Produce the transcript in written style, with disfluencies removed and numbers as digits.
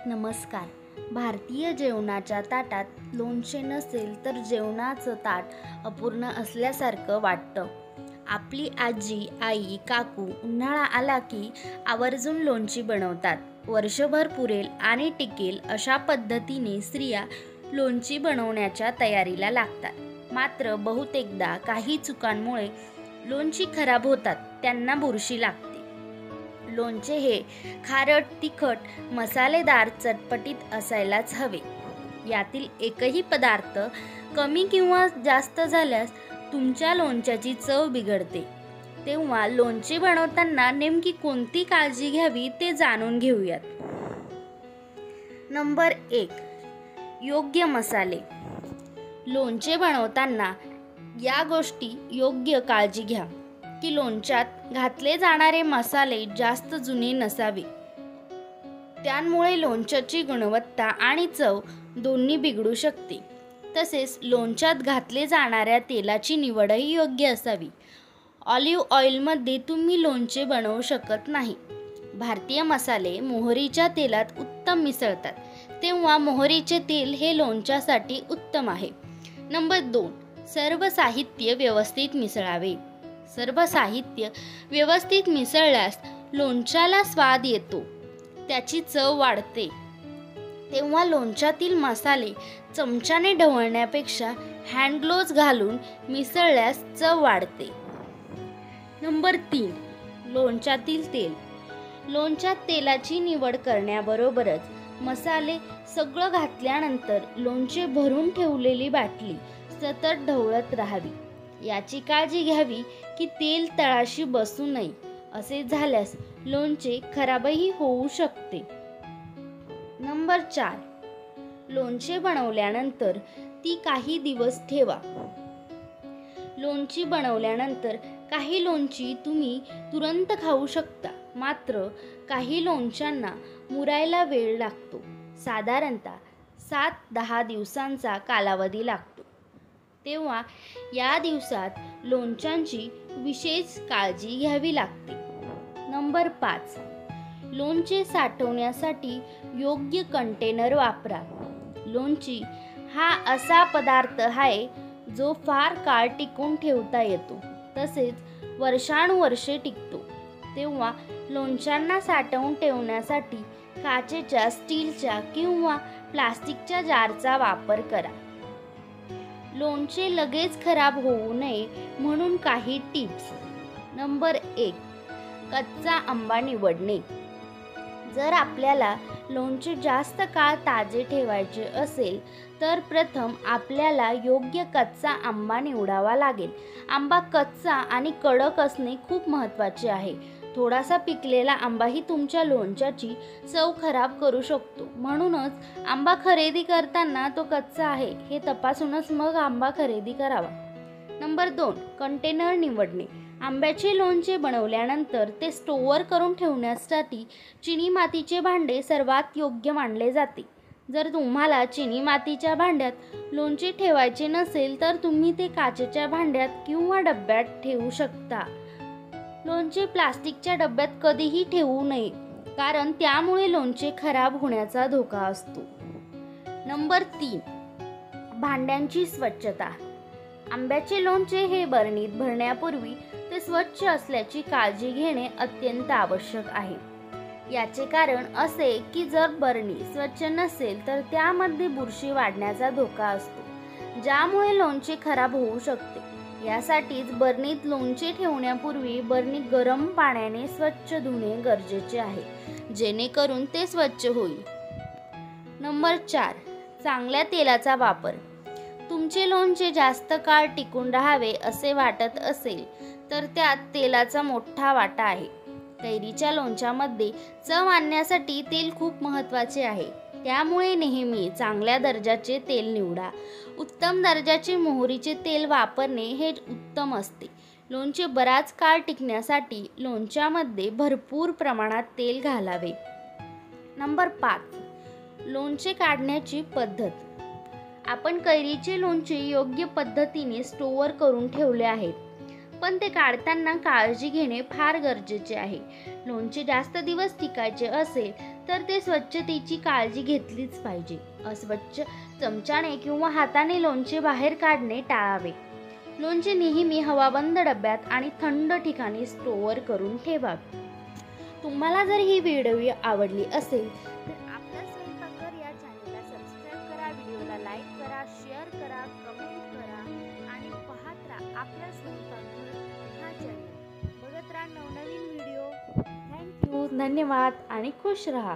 नमस्कार. भारतीय जेवणाच्या ताटात लोणचे नसेल तर जेवणाचं ताट अपूर्ण असल्यासारखं वाटतं. आपली आजी, आई, काकू उन्हाळा आला की आवर्जून लोणची बनवतात. वर्षभर पुरेल आणि टिकेल अशा पद्धतीने स्त्रिया लोणची बनवण्याच्या तयारीला लागतात. मात्र बहुतेकदा काही चुकांमुळे लोणची खराब होतात, त्यांना बुरशी लागते. लोणचे हे खारट, तिखट, मसालेदार, चटपटीत असायलाच हवे. यातील एकही पदार्थ कमी किंवा जास्त झाल्यास तुमच्या लोणच्याची चव बिघडते. तेव्हा लोणचे बनवताना नेमकी कोणती काळजी घ्यावी ते जाणून घेऊयात. नंबर 1. योग्य मसाले. लोणचे बनवताना या गोष्टी योग्य काळजी घ्या की लोणच्यात घातले जाणारे मसाले जास्त जुने नसावे. त्यामुळे लोणच्याची गुणवत्ता आणि चव दोन्ही बिघडू शकते. तसेच लोणच्यात घातले जाणाऱ्या तेलाची निवडही योग्य असावी. ऑलिव्ह ऑइलमध्ये तुम्ही लोणचे बनवू शकत नाही. भारतीय मसाले मोहरीच्या तेलात उत्तम मिसळतात, तेव्हा मोहरीचे तेल हे लोणच्यासाठी उत्तम आहे. नंबर 2. सर्व साहित्य व्यवस्थित मिसळावे. सर्व साहित्य व्यवस्थित मिसळल्यास लोणच्याला स्वाद येतो, त्याची चव वाढते. तेव्हा लोणच्यातील मसाले चमच्याने ढवळण्यापेक्षा हँड ग्लोव्ज घालून मिसळल्यास चव वाढते. नंबर 3. लोणच्यातील तेल. लोणच्यात तेलाची निवड करण्याबरोबरच मसाले सगळं घातल्यानंतर लोणचे भरून ठेवलेली बाटली सतत ढवळत राहावी. याची काळजी घ्यावी की तेल तळाशी बसू नये. असे झाल्यास लोणचे खराबही होऊ शकते. नंबर 4. लोणचे बनवल्यानंतर ती काही दिवस ठेवा. लोणची बनवल्यानंतर काही लोणची तुम्ही तुरंत खाऊ शकता, मात्र काही लोणच्यांना मुरायला वेळ लागतो. साधारणतः 7-10 दिवसांचा कालावधी लागतो. तेव्हा या दिवसात लोणच्यांची विशेष काळजी घ्यावी लागते. नंबर 5. लोणचे साठवण्यासाठी योग्य कंटेनर वापरा. लोणची हा असा पदार्थ आहे जो फार काळ टिकून ठेवता येतो, तसेच वर्षानुवर्षे टिकतो. तेव्हा लोणच्यांना साठवून ठेवण्यासाठी काचेच्या, स्टीलच्या किंवा प्लास्टिकच्या जारचा वापर करा. लोणचे लगेच खराब होऊ नये म्हणून काही टिप्स. नंबर 1. कच्चा आंबा निवडणे. जर आपल्याला लोणचे जास्त काळ ताजे ठेवायचे असेल तर प्रथम आपल्याला योग्य कच्चा आंबा निवडावा लागेल. आंबा कच्चा आणि कडक असणे खूप महत्त्वाचे आहे. थोडासा पिकलेला आंबाही तुमच्या लोणच्याची चव खराब करू शकतो. म्हणूनच आंबा खरेदी करताना तो कच्चा आहे हे तपासूनच मग आंबा खरेदी करावा. नंबर 2. कंटेनर निवडणे. आंब्याचे लोणचे बनवल्यानंतर ते स्टोअर करून ठेवण्यासाठी चिनी मातीचे भांडे सर्वात योग्य मानले जाते. जर तुम्हाला चिनी मातीच्या भांड्यात लोणचे ठेवायचे नसेल तर तुम्ही ते काचेच्या भांड्यात किंवा डब्यात ठेवू शकता. लोणचे प्लास्टिकच्या डब्यात कधीही ठेवू नये, कारण त्यामुळे लोणचे खराब होण्याचा धोका असतो. नंबर 3. भांड्यांची स्वच्छता. आंब्याचे लोणचे हे बरणीत भरण्यापूर्वी ते स्वच्छ असल्याची काळजी घेणे अत्यंत आवश्यक आहे. याचे कारण असे की जर बरणी स्वच्छ नसेल तर त्यामध्ये बुरशी वाढण्याचा धोका असतो, ज्यामुळे लोणचे खराब होऊ शकते. यासाठीच बरणीत लोणचे ठेवण्यापूर्वी बरणी गरम पाण्याने स्वच्छ धुणे गरजेचे आहे, जेणेकरून ते स्वच्छ होईल. नंबर 4. चांगल्या तेलाचा वापर. तुमचे लोणचे जास्त काळ टिकून राहावे असे वाटत असेल तर त्यात तेलाचा मोठा वाटा आहे. कैरीच्या लोणच्यामध्ये चव आणण्यासाठी तेल खूप महत्त्वाचे आहे. त्यामुळे नेहमी चांगल्या दर्जाचे तेल निवडा. उत्तम दर्जाचे मोहरीचे तेल वापरणे हे उत्तम असते. लोणचे बराच काळ टिकण्यासाठी लोणच्यामध्ये भरपूर प्रमाणात तेल घालावे. नंबर 5. लोणचे काढण्याची पद्धत. आपण कैरीचे लोणचे योग्य पद्धतीने स्टोअर करून ठेवले आहेत, पण ते काढताना काळजी घेणे फार गरजेचे आहे. लोणचे जास्त दिवस टिकायचे असेल तर ते स्वच्छतेची काळजी घेतलीच पाहिजे. अस्वच्छ चमच्याने किंवा हाताने लोणचे बाहेर काढणे टाळावे. लोणचे नेहमी हवाबंद डब्यात आणि थंड ठिकाणी स्टोअर करून ठेवावे. तुम्हाला जर ही व्हिडिओ आवडली असेल तर आपल्या स्वयंपाकघर या चॅनलला सबस्क्राईब करा, व्हिडिओला लाईक करा, शेअर करा, कमेंट करा आणि पाहत राहा आपल्या स्वयंपाकघर हा चॅनल. बघत राहा नवनवीन व्हिडिओ. थँक्यू, धन्यवाद आणि खुश रहा.